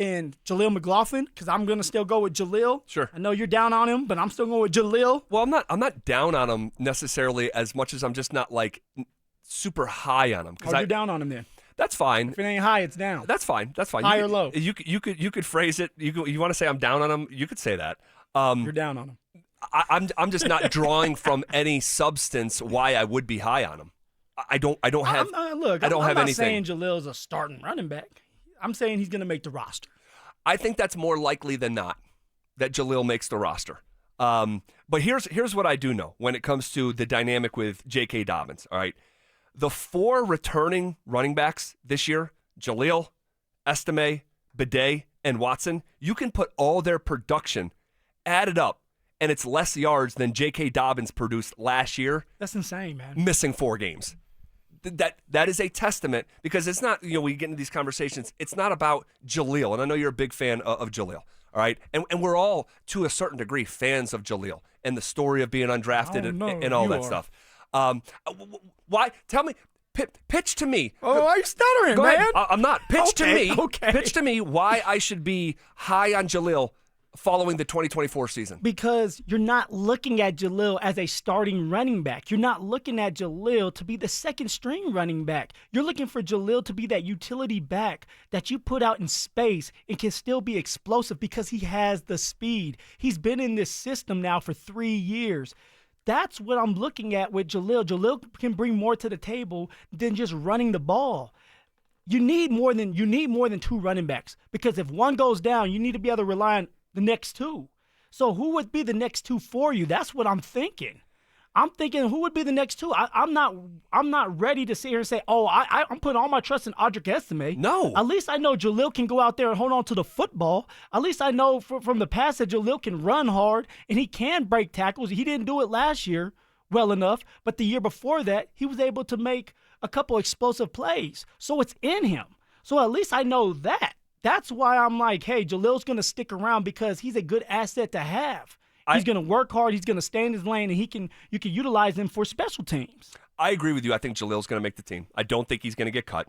and Jaleel McLaughlin, because I'm going to still go with Jaleel. Sure. I know you're down on him, but I'm still going with Jaleel. Well, I'm not down on him necessarily as much as I'm just not like super high on him. You're down on him then. That's fine. If it ain't high, it's down. That's fine. High or low. You could phrase it. You want to say I'm down on him? You could say that. You're down on him. I'm just not drawing from any substance why I would be high on him. I don't have. I'm have not anything. saying Jaleel's a starting running back. I'm saying he's going to make the roster. I think that's more likely than not that Jaleel makes the roster. But here's what I do know when it comes to the dynamic with J.K. Dobbins. All right, the 4 returning running backs this year: Jaleel, Estime, Badie, and Watson. You can put all their production added up, and it's less yards than J.K. Dobbins produced last year. That's insane, man. Missing 4 games. That is a testament, because it's not, we get into these conversations, it's not about Jaleel, and I know you're a big fan of Jaleel, all right? And we're all, to a certain degree, fans of Jaleel and the story of being undrafted and all that stuff. Why? Tell me, pitch to me. Oh, are you stuttering, Go man? ahead. I'm not. Pitch to me. Okay. Pitch to me why I should be high on Jaleel following the 2024 season. Because you're not looking at Jaleel as a starting running back. You're not looking at Jaleel to be the second string running back. You're looking for Jaleel to be that utility back that you put out in space and can still be explosive because he has the speed. He's been in this system now for 3 years. That's what I'm looking at with Jaleel. Jaleel can bring more to the table than just running the ball. You need more than 2 running backs, because if one goes down, you need to be able to rely on the next 2. So who would be the next 2 for you? That's what I'm thinking. I'm thinking, who would be the next 2? I'm not ready to sit here and say, I'm putting all my trust in Audric Estime. No. At least I know Jaleel can go out there and hold on to the football. At least I know from the past that Jaleel can run hard and he can break tackles. He didn't do it last year well enough, but the year before that, he was able to make a couple explosive plays. So it's in him. So at least I know that. That's why I'm like, hey, Jaleel's going to stick around, because he's a good asset to have. He's going to work hard. He's going to stay in his lane, and you can utilize him for special teams. I agree with you. I think Jaleel's going to make the team. I don't think he's going to get cut.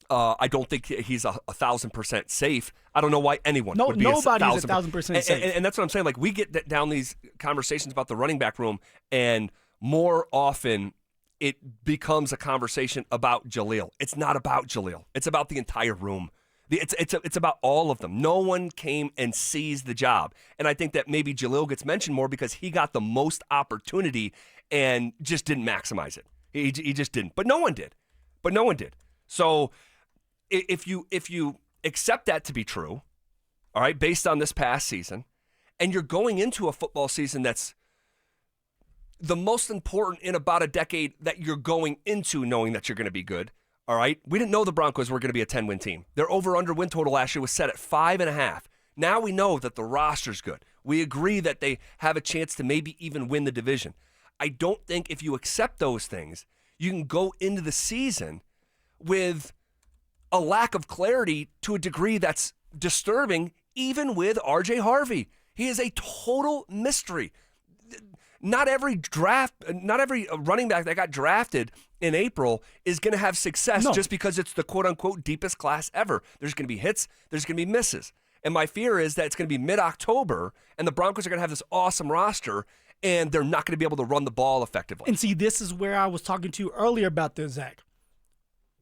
I don't think he's 1,000% safe. I don't know why anyone would be nobody's 1,000% safe. And that's what I'm saying. Like, we get down these conversations about the running back room, and more often it becomes a conversation about Jaleel. It's not about Jaleel. It's about the entire room. It's about all of them. No one came and seized the job. And I think that maybe Jaleel gets mentioned more because he got the most opportunity and just didn't maximize it. He just didn't. But no one did. So if you accept that to be true, all right, based on this past season, and you're going into a football season that's the most important in about a decade that you're going into knowing that you're going to be good, all right? We didn't know the Broncos were going to be a 10-win team. Their over-under win total last year was set at 5.5. Now we know that the roster's good. We agree that they have a chance to maybe even win the division. I don't think if you accept those things, you can go into the season with a lack of clarity to a degree that's disturbing, even with RJ Harvey. He is a total mystery. Not every running back that got drafted in April is going to have success just because it's the quote-unquote deepest class ever. There's going to be hits. There's going to be misses. And my fear is that it's going to be mid-October, and the Broncos are going to have this awesome roster, and they're not going to be able to run the ball effectively. And see, this is where I was talking to you earlier about this, Zach.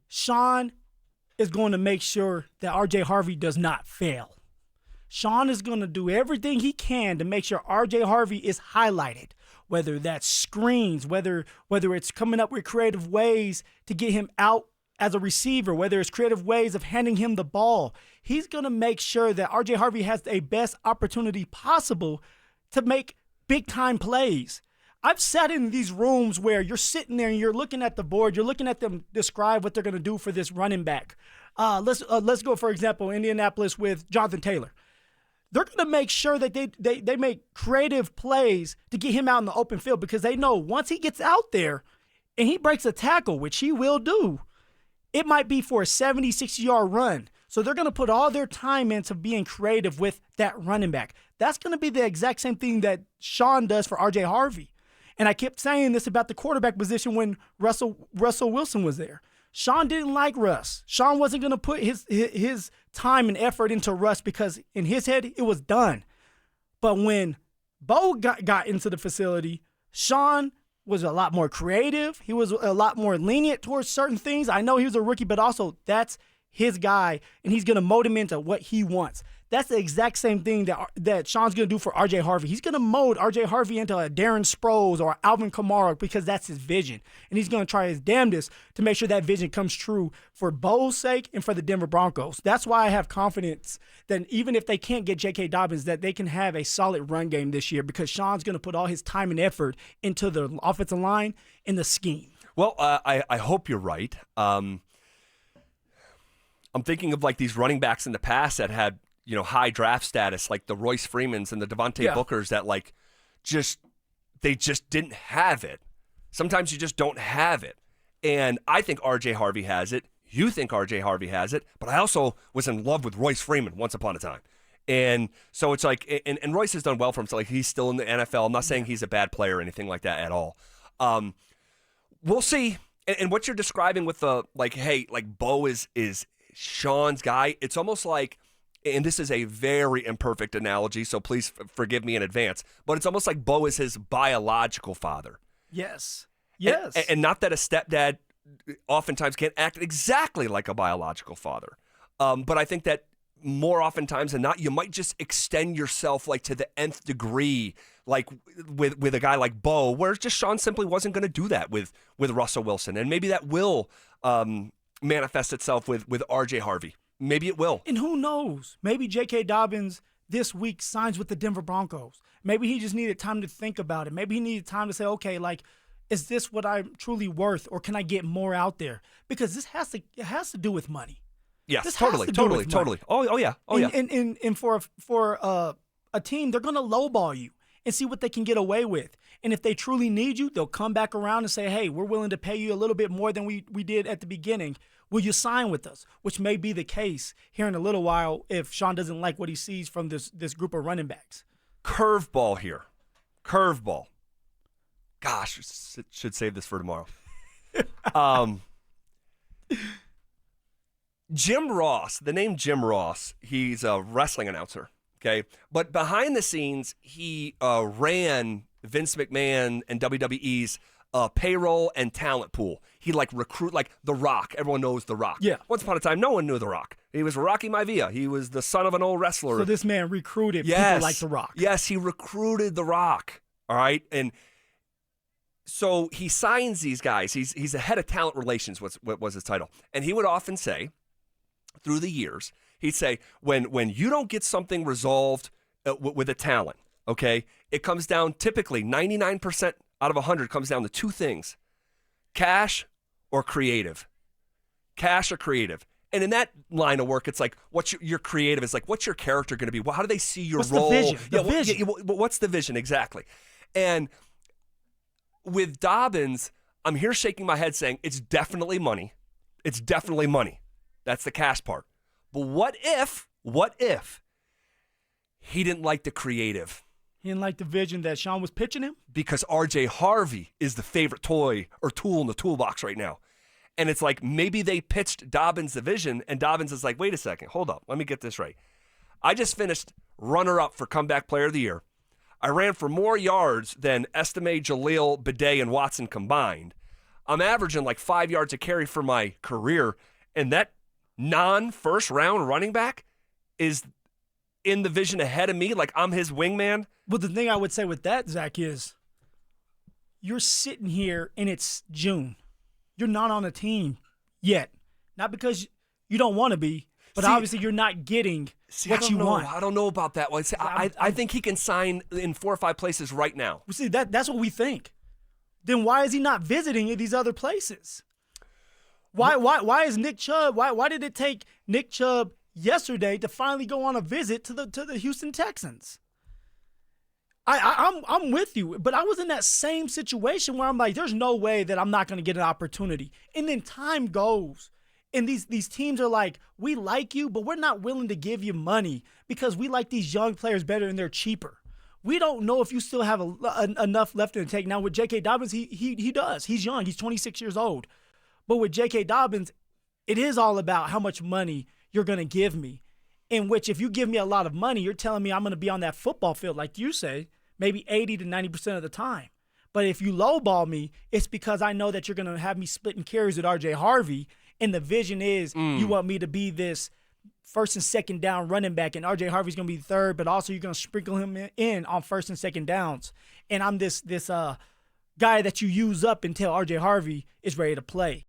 Sean is going to make sure that RJ Harvey does not fail. Sean is going to do everything he can to make sure RJ Harvey is highlighted, whether that's screens, whether it's coming up with creative ways to get him out as a receiver, whether it's creative ways of handing him the ball. He's going to make sure that RJ Harvey has the best opportunity possible to make big-time plays. I've sat in these rooms where you're sitting there and you're looking at the board, you're looking at them describe what they're going to do for this running back. Let's go, for example, Indianapolis with Jonathan Taylor. They're going to make sure that they make creative plays to get him out in the open field, because they know once he gets out there and he breaks a tackle, which he will do, it might be for a 70, 60-yard run. So they're going to put all their time into being creative with that running back. That's going to be the exact same thing that Sean does for RJ Harvey. And I kept saying this about the quarterback position when Russell Wilson was there. Sean didn't like Russ. Sean wasn't going to put his time and effort into Russ because in his head, it was done. But when Bo got into the facility, Sean was a lot more creative. He was a lot more lenient towards certain things. I know he was a rookie, but also that's his guy, and he's going to mold him into what he wants. That's the exact same thing that Sean's going to do for RJ Harvey. He's going to mold RJ Harvey into a Darren Sproles or Alvin Kamara because that's his vision. And he's going to try his damnedest to make sure that vision comes true for Bo's sake and for the Denver Broncos. That's why I have confidence that even if they can't get J.K. Dobbins, that they can have a solid run game this year because Sean's going to put all his time and effort into the offensive line and the scheme. Well, I hope you're right. I'm thinking of like these running backs in the past that had, high draft status, like the Royce Freemans and the Devontae Bookers that they just didn't have it. Sometimes you just don't have it. And I think RJ Harvey has it. You think RJ Harvey has it. But I also was in love with Royce Freeman once upon a time. And so it's like, and Royce has done well for himself. Like he's still in the NFL. I'm not saying he's a bad player or anything like that at all. We'll see. And what you're describing with the, Bo is Sean's guy. It's almost like, and this is a very imperfect analogy, so please forgive me in advance, but it's almost like Bo is his biological father. Yes. And not that a stepdad oftentimes can't act exactly like a biological father. But I think that more oftentimes than not, you might just extend yourself like to the nth degree, like with a guy like Bo, where just Sean simply wasn't going to do that with Russell Wilson. And maybe that will manifest itself with RJ Harvey. Maybe it will. And who knows? Maybe J.K. Dobbins this week signs with the Denver Broncos. Maybe he just needed time to think about it. Maybe he needed time to say, okay, is this what I'm truly worth, or can I get more out there? Because it has to do with money. Yes, this totally. Oh yeah. And for a team, they're going to lowball you and see what they can get away with. And if they truly need you, they'll come back around and say, hey, we're willing to pay you a little bit more than we did at the beginning. Will you sign with us? Which may be the case here in a little while if Sean doesn't like what he sees from this group of running backs. Curveball here. Curveball. Gosh, should save this for tomorrow. Jim Ross, the name Jim Ross, he's a wrestling announcer, okay? But behind the scenes, he ran Vince McMahon and WWE's payroll and talent pool. He recruit The Rock. Everyone knows The Rock. Yeah. Once upon a time, no one knew The Rock. He was Rocky Maivia. He was the son of an old wrestler. So this man recruited people like The Rock. Yes, he recruited The Rock. All right, and so he signs these guys. He's the head of talent relations. What was his title? And he would often say, through the years, he'd say, when you don't get something resolved with a talent, okay, it comes down typically 99% out of 100 comes down to two things: cash or creative. Cash or creative. And in that line of work, it's like, what's your creative? Is like, what's your character going to be? Well, how do they see your role? What's the vision? What's the vision exactly? And with Dobbins, I'm here shaking my head saying it's definitely money. It's definitely money. That's the cash part. But what if he didn't like the creative? He didn't like the vision that Sean was pitching him? Because RJ Harvey is the favorite toy or tool in the toolbox right now. And it's like maybe they pitched Dobbins the vision, and Dobbins is like, wait a second, hold up, let me get this right. I just finished runner-up for Comeback Player of the Year. I ran for more yards than Estime, Jaleel, Badie, and Watson combined. I'm averaging 5 yards a carry for my career, and that non-first-round running back is in the vision ahead of me, like I'm his wingman. But the thing I would say with that, Zach, is you're sitting here and it's June. You're not on a team yet. Not because you don't want to be, but obviously you're not getting what you want. I don't know about that one. I think he can sign in 4 or 5 places right now. See, that's what we think. Then why is he not visiting these other places? Why is Nick Chubb? Why did it take Nick Chubb yesterday to finally go on a visit to the Houston Texans? I'm with you, but I was in that same situation where I'm like, there's no way that I'm not going to get an opportunity. And then time goes, and these teams are like, we like you, but we're not willing to give you money because we like these young players better and they're cheaper. We don't know if you still have enough left in the tank. Now with J.K. Dobbins, he does. He's young. He's 26 years old. But with J.K. Dobbins, it is all about how much money you're going to give me, in which if you give me a lot of money, you're telling me I'm going to be on that football field, like you say, maybe 80 to 90% of the time. But if you lowball me, it's because I know that you're going to have me splitting carries with RJ Harvey, and the vision is you want me to be this first and second down running back, and RJ Harvey's going to be third, but also you're going to sprinkle him in on first and second downs. And I'm this guy that you use up until RJ Harvey is ready to play.